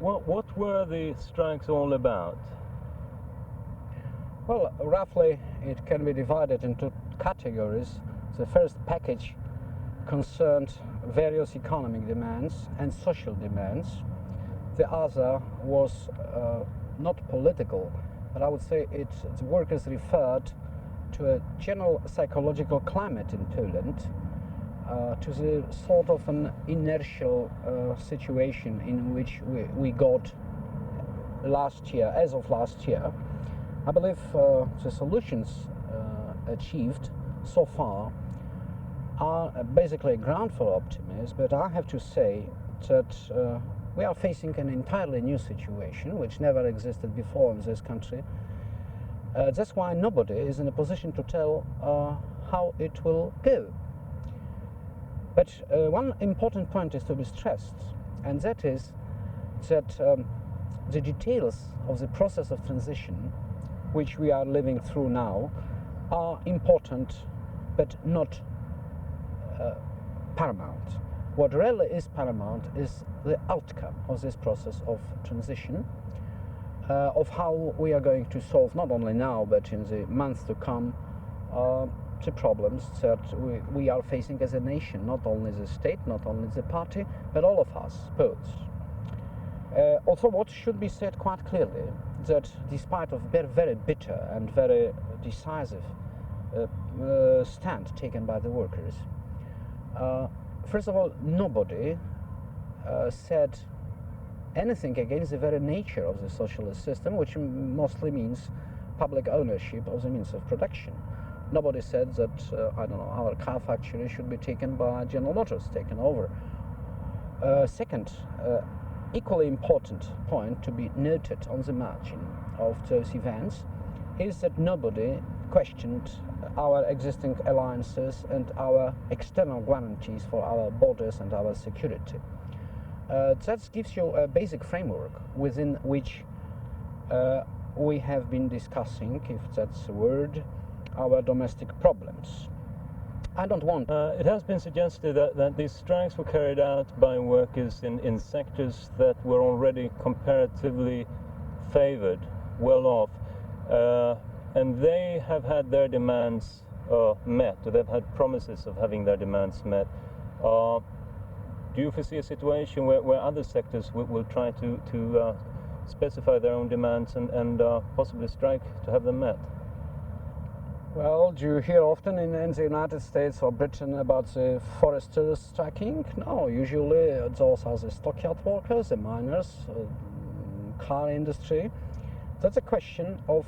What were the strikes all about? Well, roughly it can be divided into categories. The first package concerned various economic demands and social demands. The other was not political, but I would say the workers referred to a general psychological climate in Poland, to the sort of an inertial situation in which we got last year, as of last year. I believe the solutions achieved so far are basically a ground for optimism, but I have to say that we are facing an entirely new situation which never existed before in this country. That's why nobody is in a position to tell how it will go. But one important point is to be stressed, and that is that the details of the process of transition which we are living through now are important but not paramount. What really is paramount is the outcome of this process of transition, of how we are going to solve, not only now but in the months to come, the problems that we are facing as a nation, not only the state, not only the party, but all of us both. Also, what should be said quite clearly, that despite of very bitter and very decisive stand taken by the workers, first of all, nobody said anything against the very nature of the socialist system, which mostly means public ownership of the means of production. Nobody said that, I don't know, our car factory should be taken by General Motors, taken over. Second, equally important point to be noted on the margin of those events is that nobody questioned our existing alliances and our external guarantees for our borders and our security. That gives you a basic framework within which we have been discussing, if that's a word, our domestic problems. I don't want... It has been suggested that these strikes were carried out by workers in sectors that were already comparatively favored, well off, and they have had their demands met, or they've had promises of having their demands met. Do you foresee a situation where other sectors will try to specify their own demands and possibly strike to have them met? Well, do you hear often in the United States or Britain about the foresters striking? No, usually those are the stockyard workers, the miners, car industry. That's a question of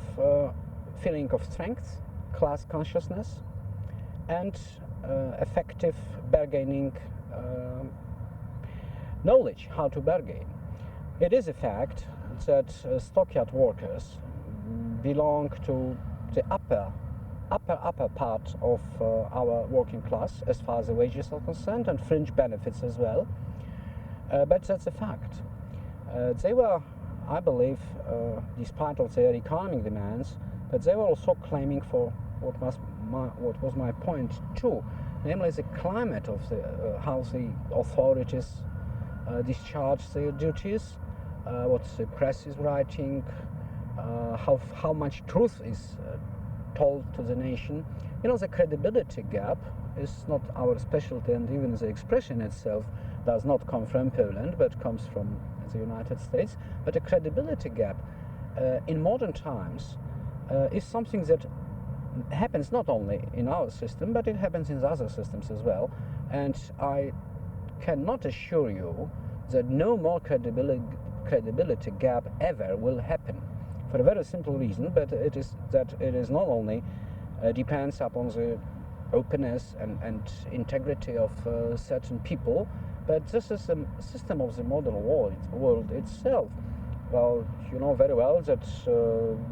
feeling of strength, class consciousness, and effective bargaining knowledge how to bargain. It is a fact that stockyard workers belong to the upper part of our working class as far as the wages are concerned, and fringe benefits as well. But that's a fact. They were, I believe, despite of their economic demands, but they were also claiming for what was my point too, namely the climate of how the authorities discharge their duties, what the press is writing, how much truth is told to the nation. You know, the credibility gap is not our specialty, and even the expression itself does not come from Poland, but comes from the United States. But a credibility gap in modern times is something that happens not only in our system, but it happens in other systems as well. And I cannot assure you that no more credibility gap ever will happen, for a very simple reason, but it is that it is not only depends upon the openness and integrity of certain people, but this is a system of the modern world itself. Well, you know very well that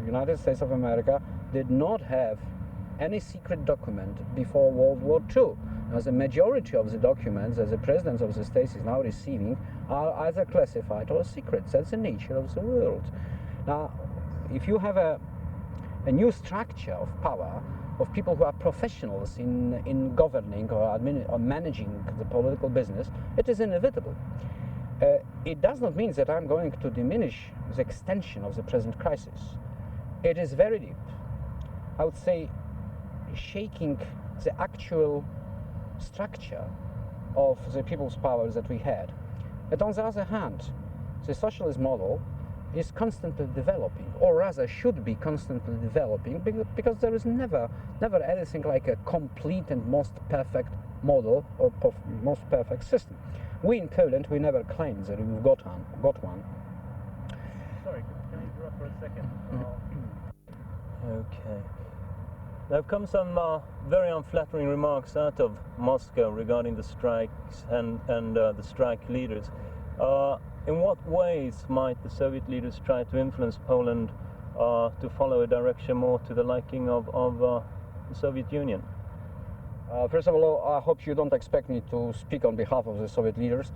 United States of America did not have any secret document before World War II. Now, the majority of the documents that the president of the States is now receiving are either classified or secret. That's the nature of the world. Now, if you have a new structure of power, of people who are professionals in governing or managing the political business, it is inevitable It does not mean that I'm going to diminish the extension of the present crisis. It is very deep. I would say shaking the actual structure of the people's power that we had. But on the other hand, the socialist model is constantly developing, or rather should be constantly developing, because there is never anything like a complete and most perfect model or most perfect system. We in Poland, we never claimed that we've got one. Sorry, can I interrupt for a second? Okay. There have come some very unflattering remarks out of Moscow regarding the strikes and the strike leaders. In what ways might the Soviet leaders try to influence Poland to follow a direction more to the liking of the Soviet Union? First of all, I hope you don't expect me to speak on behalf of the Soviet leaders.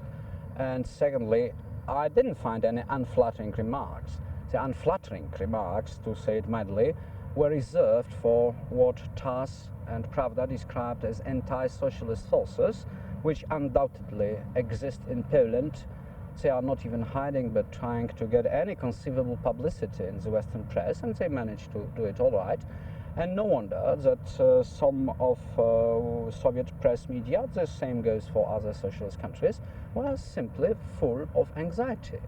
And secondly, I didn't find any unflattering remarks. The unflattering remarks, to say it mildly, were reserved for what TASS and Pravda described as anti-socialist forces, which undoubtedly exist in Poland. They are not even hiding, but trying to get any conceivable publicity in the Western press, and they managed to do it all right. And no wonder that some of Soviet press media, the same goes for other socialist countries, were simply full of anxiety.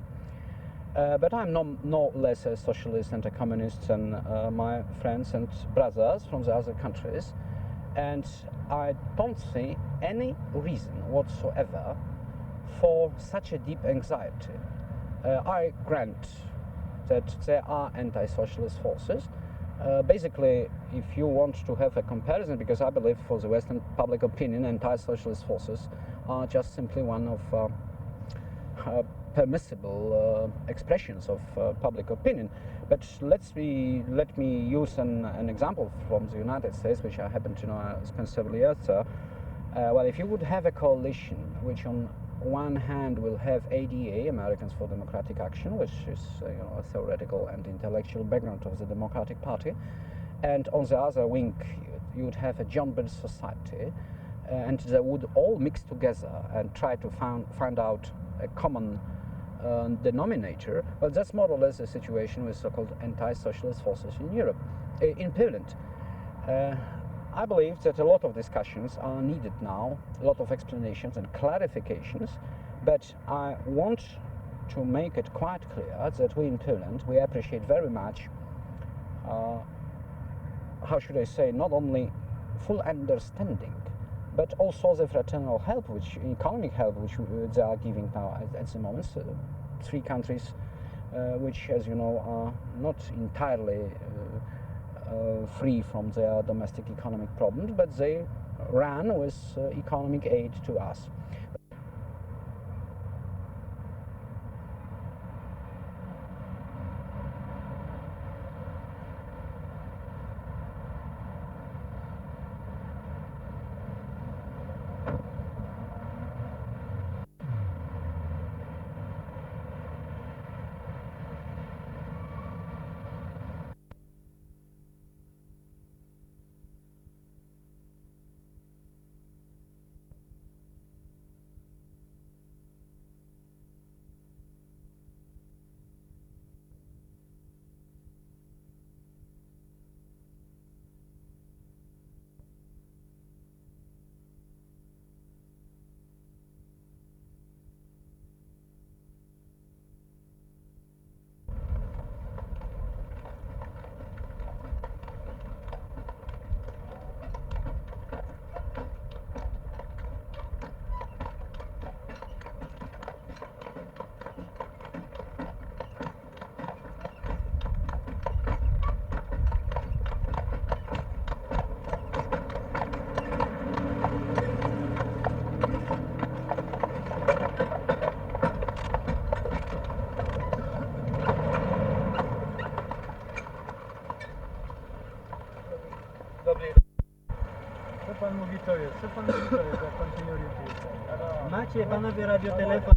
But I'm no less a socialist and a communist than my friends and brothers from the other countries, and I don't see any reason whatsoever for such a deep anxiety. I grant that there are anti-socialist forces. Basically, if you want to have a comparison, because I believe for the Western public opinion, anti-socialist forces are just simply one of permissible expressions of public opinion. But let me use an example from the United States, which I happen to know I spent several years there. Well, if you would have a coalition which on one hand will have ADA, Americans for Democratic Action, which is a theoretical and intellectual background of the Democratic Party, and on the other wing you would have a John Birch Society, and they would all mix together and try to find out a common denominator. Well, that's more or less the situation with so-called anti-socialist forces in Europe, in Poland. I believe that a lot of discussions are needed now, a lot of explanations and clarifications, but I want to make it quite clear that we in Poland, we appreciate very much, how should I say, not only full understanding, but also the fraternal help, economic help, which they are giving now at the moment. Three countries which, as you know, are not entirely free from their domestic economic problems, but they ran with economic aid to us. Co pan mówi to jest? Co pan mówi to jest, jak pan się nie orientuje? Macie panowie radiotelefon.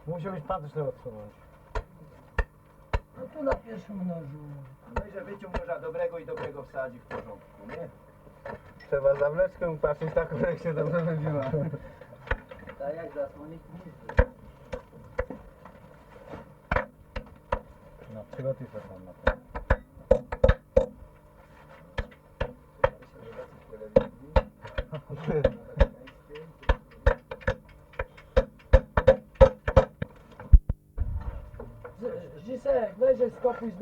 Musiał być pan źle odsunąć. No tu na pierwszym nożu. No i że wyciąg noża dobrego i dobrego wsadzi w porządku, nie? Trzeba zawleczkę patrzeć taką, jak się dobrze wybiła. Tak jak zasłonić nic. No, przygotuj się pan na to. Zisek, weź skopuj z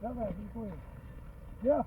Dobra, dziękuję. Ja.